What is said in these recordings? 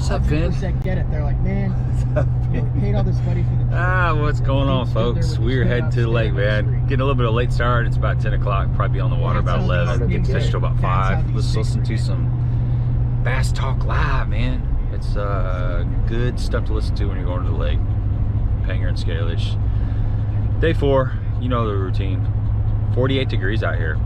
What's up, Finn? Get it. They're like, man, we paid all this money for the what's going on, folks? We're heading to the lake, man. Getting a little bit of late start. It's about 10 o'clock. Probably be on the water about 11. Get to fish till about 5. Let's listen to some Bass Talk Live, man. It's good stuff to listen to when you're going to the lake. Panger and Scalish. Day 4, you know the routine. 48 degrees out here.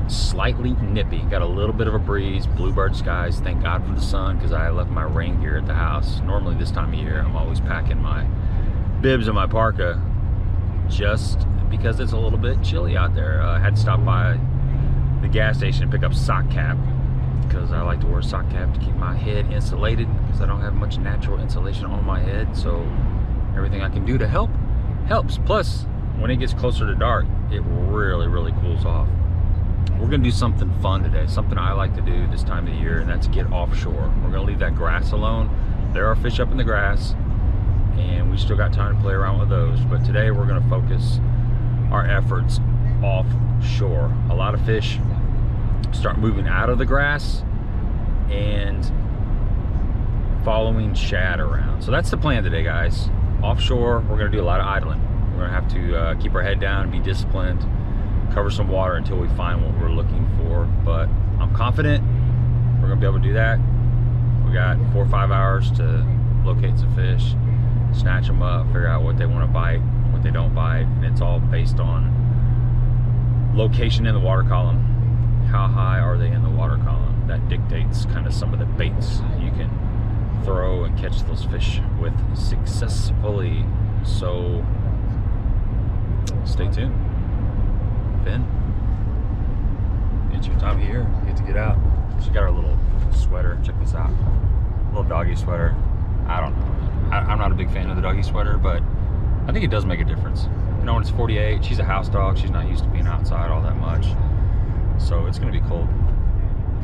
Slightly nippy. Got a little bit of a breeze. Bluebird skies. Thank God for the sun, because I left my rain gear at the house. Normally this time of year I'm always packing my bibs and my parka, just because it's a little bit chilly out there. I had to stop by the gas station and pick up sock cap, because I like to wear a sock cap to keep my head insulated, because I don't have much natural insulation on my head. So everything I can do to help helps. Plus, when it gets closer to dark, it really cools off. We're gonna do something fun today, something I like to do this time of the year, and that's get offshore. We're gonna leave that grass alone. There are fish up in the grass, and we still got time to play around with those. But today we're gonna focus our efforts offshore. A lot of fish start moving out of the grass and following shad around. So that's the plan today, guys. Offshore, we're gonna do a lot of idling. We're gonna have to keep our head down and be disciplined, cover some water until we find what we're looking for. But I'm confident we're gonna be able to do that. We got 4 or 5 hours to locate some fish, snatch them up, figure out what they want to bite, what they don't bite, and it's all based on location in the water column. How high are they in the water column? That dictates kind of some of the baits you can throw and catch those fish with successfully. So stay tuned. Finn, it's your time of year. You get to get out. She got her little sweater. Check this out. Little doggy sweater. I don't know. I'm not a big fan of the doggy sweater, but I think it does make a difference. You know, when it's 48, she's a house dog. She's not used to being outside all that much. So it's going to be cold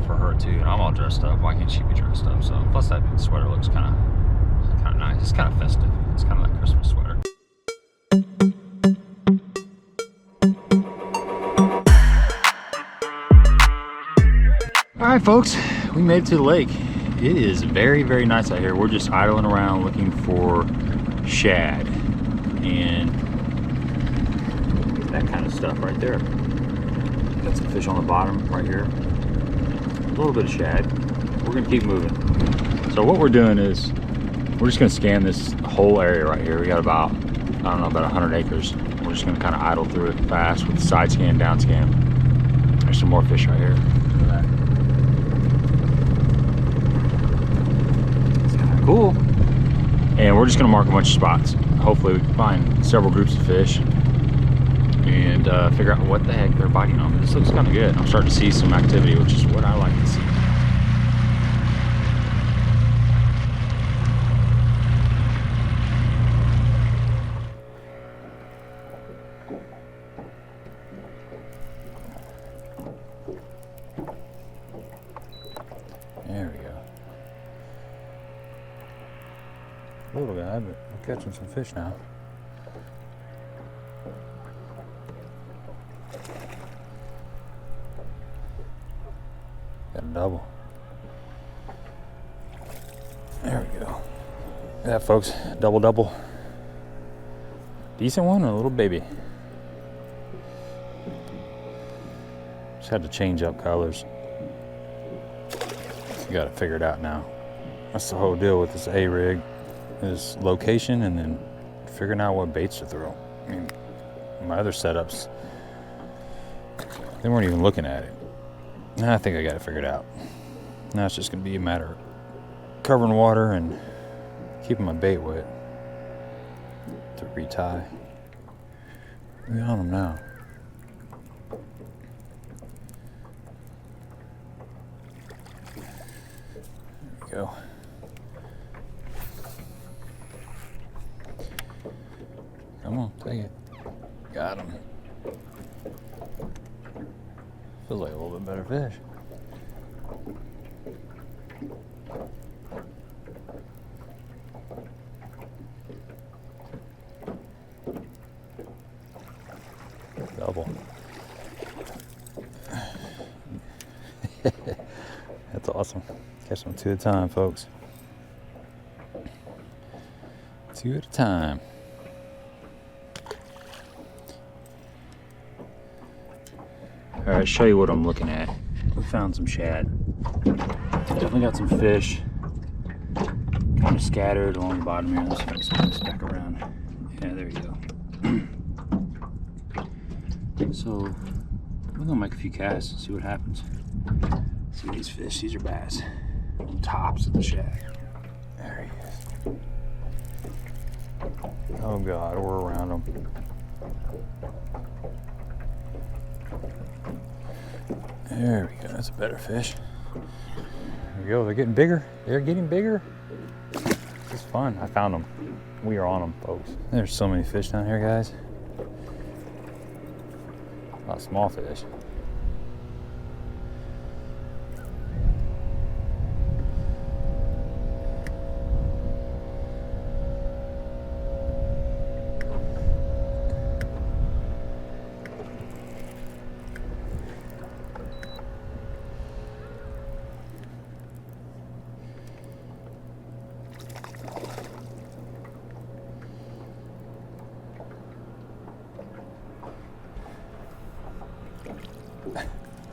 for her too. And I'm all dressed up. Why can't she be dressed up? So plus that sweater looks kind of nice. It's kind of festive. It's kind of like Christmas sweater. All right, folks, we made it to the lake. It is very nice out here. We're just idling around looking for shad and that kind of stuff right there. Got some fish on the bottom right here. A little bit of shad. We're gonna keep moving. So what we're doing is we're just gonna scan this whole area right here. We got about, I don't know, about 100 acres. We're just gonna kind of idle through it fast with side scan, down scan. There's some more fish right here. Look at that. Cool. And we're just gonna mark a bunch of spots. Hopefully we can find several groups of fish and figure out what the heck they're biting on. This looks kind of good. I'm starting to see some activity, which is what I like to see. There we go. Little guy, but we're catching some fish now. Got a double. There we go. Yeah, folks, double. Decent one, or a little baby. Just had to change up colors. You got it figured out now. That's the whole deal with this A-rig. Is location and then figuring out what baits to throw. I mean, my other setups, they weren't even looking at it. I think I got it figured out. Now it's just going to be a matter of covering water and keeping my bait wet to retie. We're on them now. There we go. Come on, take it. Got him. Feels like a little bit better fish. Double. That's awesome. Catch them 2 at a time, folks. 2 at a time. All right, show you what I'm looking at. We found some shad. Definitely got some fish. Kind of scattered along the bottom here. Let's spin this back around. Yeah, there you go. So we're gonna make a few casts and see what happens. See these fish. These are bass. On tops of the shad. There he is. Oh God, we're around them. There we go. That's a better fish. There we go. They're getting bigger. They're getting bigger. This is fun. I found them. We are on them, folks. There's so many fish down here, guys. A lot of small fish.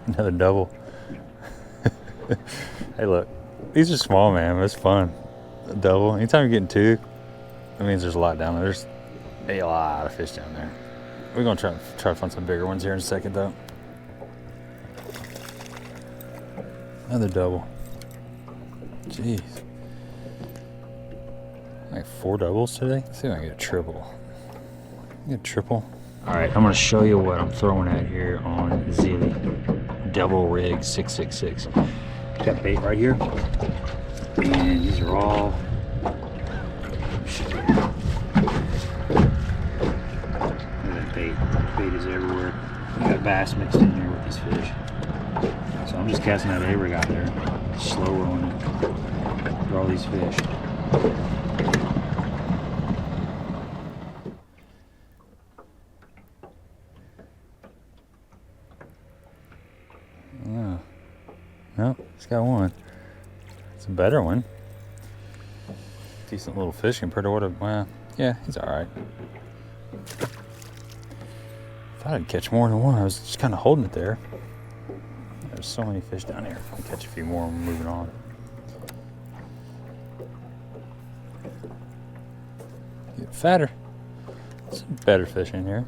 Another double. Hey, look, these are small, man, but it's fun. A double. Anytime you're getting two, that means there's a lot down there. There's a lot of fish down there. We're gonna try to find some bigger ones here in a second, though. Another double. Jeez. Like 4 doubles today. Let's see if I can get a triple. Get a triple. All right, I'm gonna show you what I'm throwing at here on DEADLEY. Double rig 666. Got bait right here, and these are all. Look at that bait. Bait is everywhere. We got bass mixed in here with these fish. So I'm just casting that A-rig out there, slow rolling it for all these fish. No, it's got one. It's a better one. Decent little fish compared to what well, yeah, he's alright. Thought I'd catch more than one. I was just kind of holding it there. There's so many fish down here. I'll catch a few more and we're moving on. Get fatter. Some better fish in here.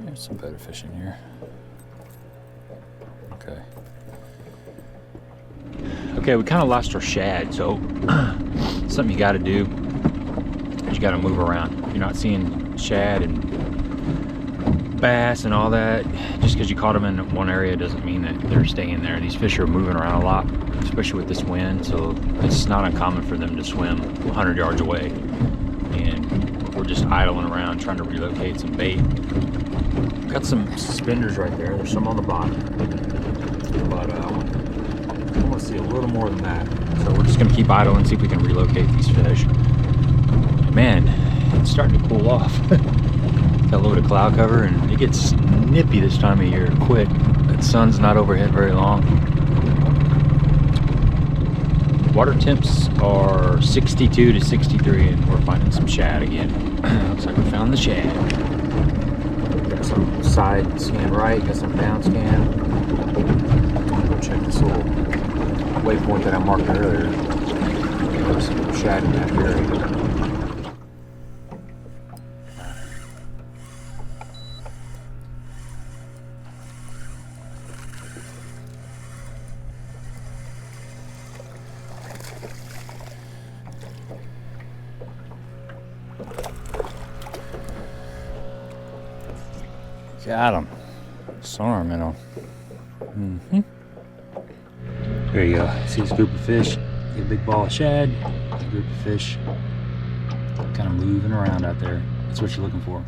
There's some better fish in here. Okay, we kind of lost our shad, so something you got to do is you got to move around. If you're not seeing shad and bass and all that, just because you caught them in one area doesn't mean that they're staying there. These fish are moving around a lot, especially with this wind, so it's not uncommon for them to swim 100 yards away. And we're just idling around trying to relocate some bait. Got some suspenders right there. There's some on the bottom, but I want to see a little more than that. So we're just going to keep idling and see if we can relocate these fish. Man, it's starting to cool off. Got a little bit of cloud cover and it gets nippy this time of year quick. That sun's not overhead very long. Water temps are 62 to 63 and we're finding some shad again. Looks like we found the shad. Got some side scan right, got some down scan. I'm gonna go check this little waypoint that I marked earlier. There's some shad in that area. Got him. Sonar minnow. There you go. See this group of fish? Get a big ball of shad. A group of fish kind of moving around out there. That's what you're looking for.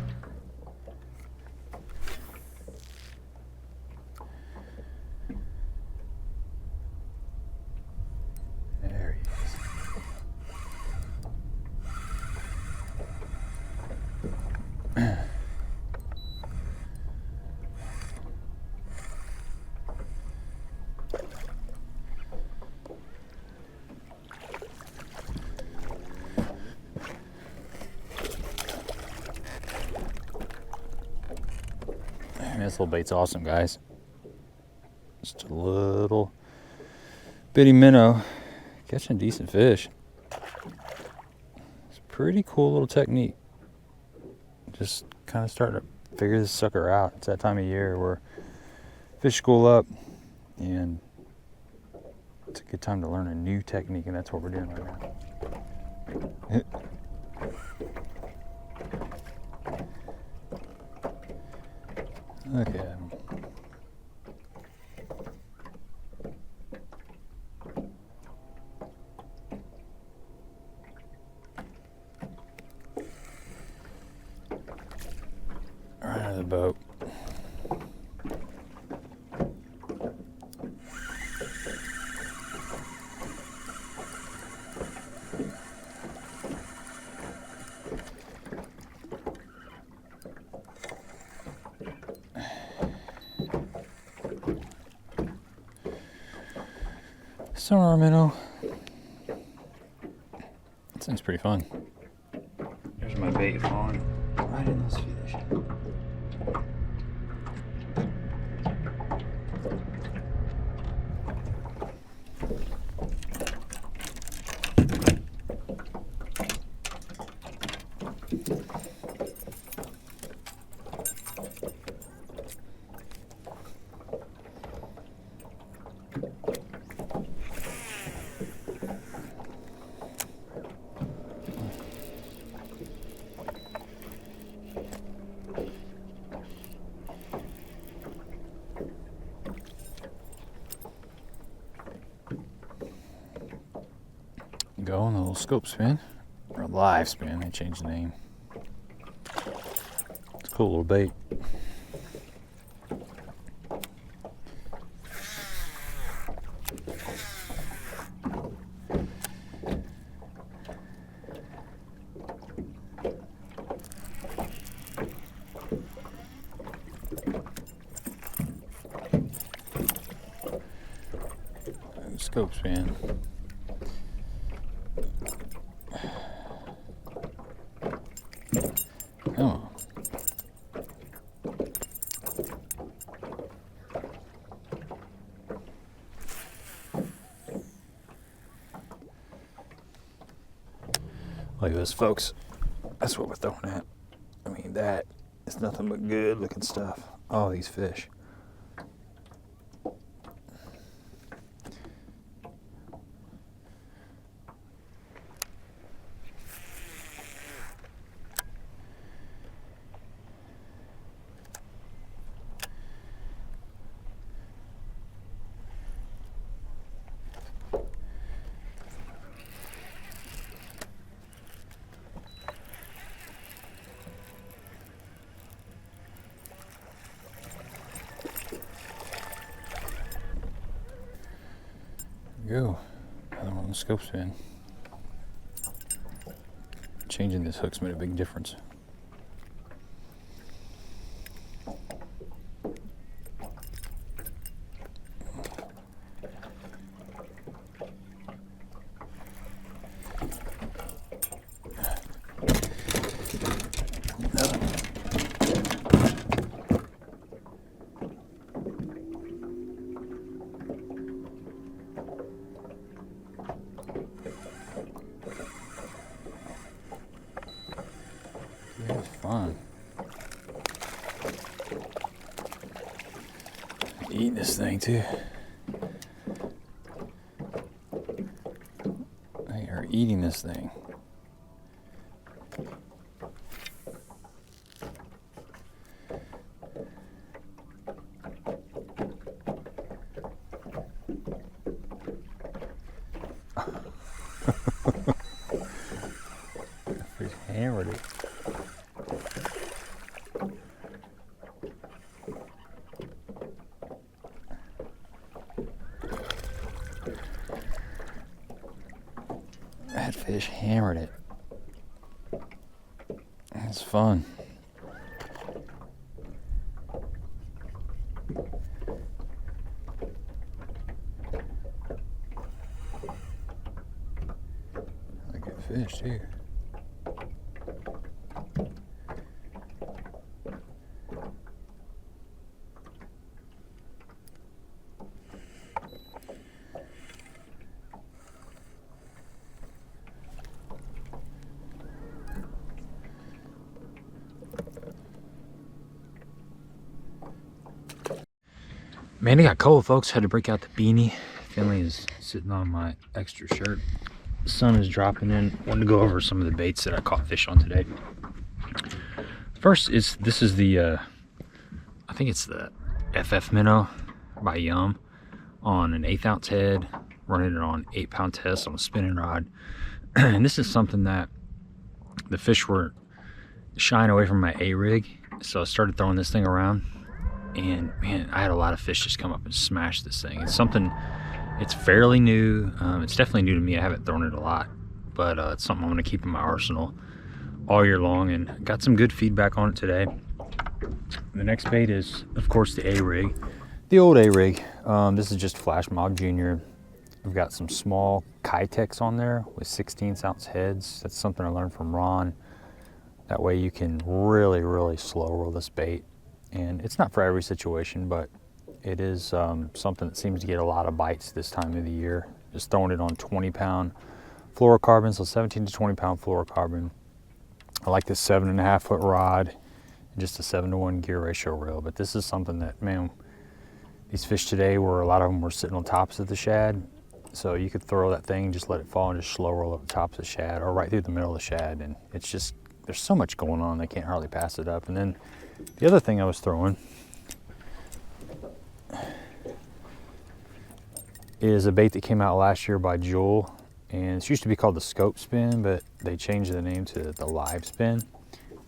There he is. this little bait's awesome, guys. Just a little bitty minnow catching decent fish. It's a pretty cool little technique. Just kind of starting to figure this sucker out. It's that time of year where fish school up, and it's a good time to learn a new technique, and that's what we're doing right now. Look at him. Right out of the boat. Sonar minnow. That thing's pretty fun. There's my bait falling right in those fish. Go on the little scope spin, or live spin, they changed the name. It's a cool little bait. Scope spin. Come on. Look at this, folks. That's what we're throwing at. I mean, that is nothing but good looking stuff. All these fish. Go. Another one on the scope spin. Changing this hook's made a big difference. That's fun. Eating this thing too. They are eating this thing. Fish hammered it. That fish hammered it. It's fun. Like a fish too. Man, it got cold, folks. Had to break out the beanie. Finley is sitting on my extra shirt. The sun is dropping in. Wanted to go over some of the baits that I caught fish on today. First is, this is the, I think it's the FF Minnow by Yum on an 1/8 ounce head, running it on 8-pound test on a spinning rod. And this is something that the fish were shying away from my A-rig. So I started throwing this thing around, and man, I had a lot of fish just come up and smash this thing. It's something, it's fairly new. It's definitely new to me. I haven't thrown it a lot, but it's something I'm going to keep in my arsenal all year long, and got some good feedback on it today. The next bait is, of course, the A-rig, the old A-rig. This is just Flash Mog Jr. We've got some small Kitex on there with 16 ounce heads. That's something I learned from Ron. That way you can really, really slow roll this bait. And it's not for every situation, but it is something that seems to get a lot of bites this time of the year. Just throwing it on 20-pound fluorocarbon, so 17 to 20-pound fluorocarbon. I like this 7.5 foot rod and just a 7-to-1 gear ratio reel. But this is something that, man, these fish today, where a lot of them were sitting on tops of the shad, so you could throw that thing, just let it fall and just slow roll up the tops of the shad or right through the middle of the shad. And it's just, there's so much going on, they can't hardly pass it up. And then the other thing I was throwing is a bait that came out last year by Jewel, and it used to be called the Scope Spin, but they changed the name to the Live Spin.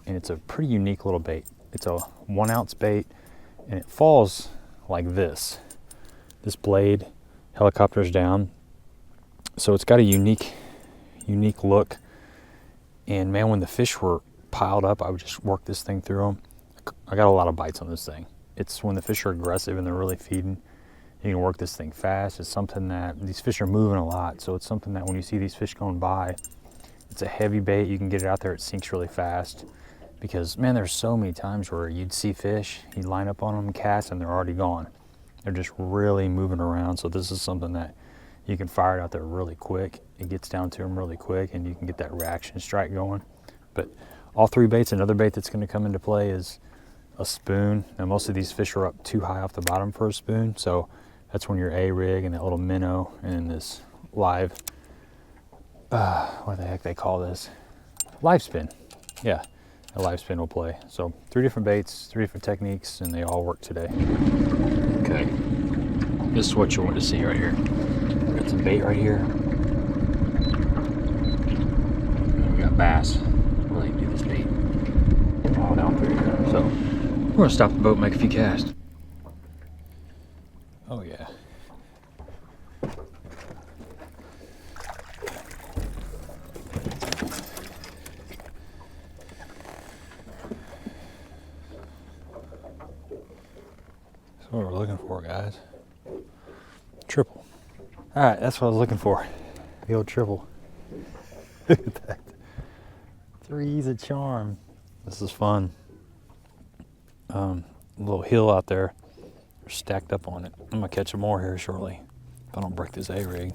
And it's a pretty unique little bait. It's a 1 ounce bait, and it falls like this. This blade helicopters down, so it's got a unique look. And man, when the fish were piled up, I would just work this thing through them. I got a lot of bites on this thing. It's when the fish are aggressive and they're really feeding, you can work this thing fast. It's something that, these fish are moving a lot, so it's something that when you see these fish going by, it's a heavy bait. You can get it out there, it sinks really fast. Because man, there's so many times where you'd see fish, you'd line up on them, cast, and they're already gone. They're just really moving around. So this is something that you can fire it out there really quick. It gets down to them really quick, and you can get that reaction strike going. But all three baits, another bait that's going to come into play is a spoon. Now most of these fish are up too high off the bottom for a spoon, so that's when your A-rig and that little minnow and this live, what the heck they call this? Live spin. Yeah, a live spin will play. So 3 different baits, 3 different techniques, and they all work today. Okay, this is what you want to see right here. Got some bait right here. We got bass. Really do this bait all down through here. So we're gonna stop the boat and make a few casts. Oh yeah. That's what we're looking for, guys. Triple. All right, that's what I was looking for. The old triple. Look at that. 3's a charm. This is fun. A little hill out there. They're stacked up on it. I'm gonna catch some more here shortly if I don't break this A-rig.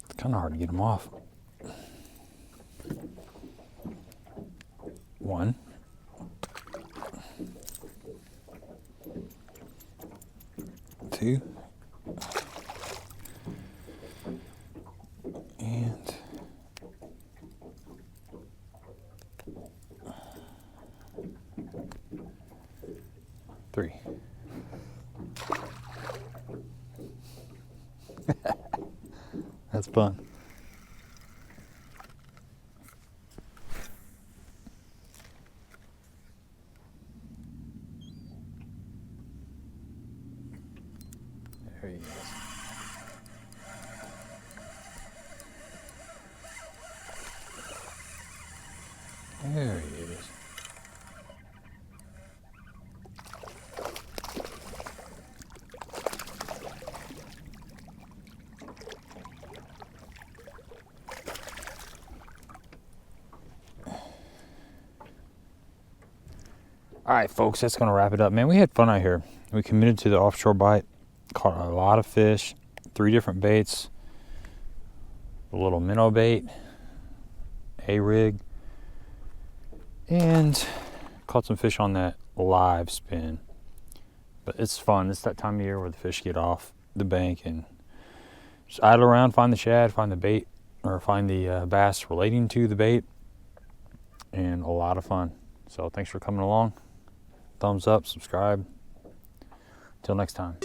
It's kind of hard to get them off. 1. 2. And 3. That's fun. There he is. There he is. All right, folks, that's gonna wrap it up. Man, we had fun out here. We committed to the offshore bite, caught a lot of fish, 3 different baits, a little minnow bait, A-rig, and caught some fish on that live spin. But it's fun. It's that time of year where the fish get off the bank and just idle around, find the shad, find the bait, or find the bass relating to the bait, and a lot of fun. So thanks for coming along. Thumbs up, subscribe. Till next time.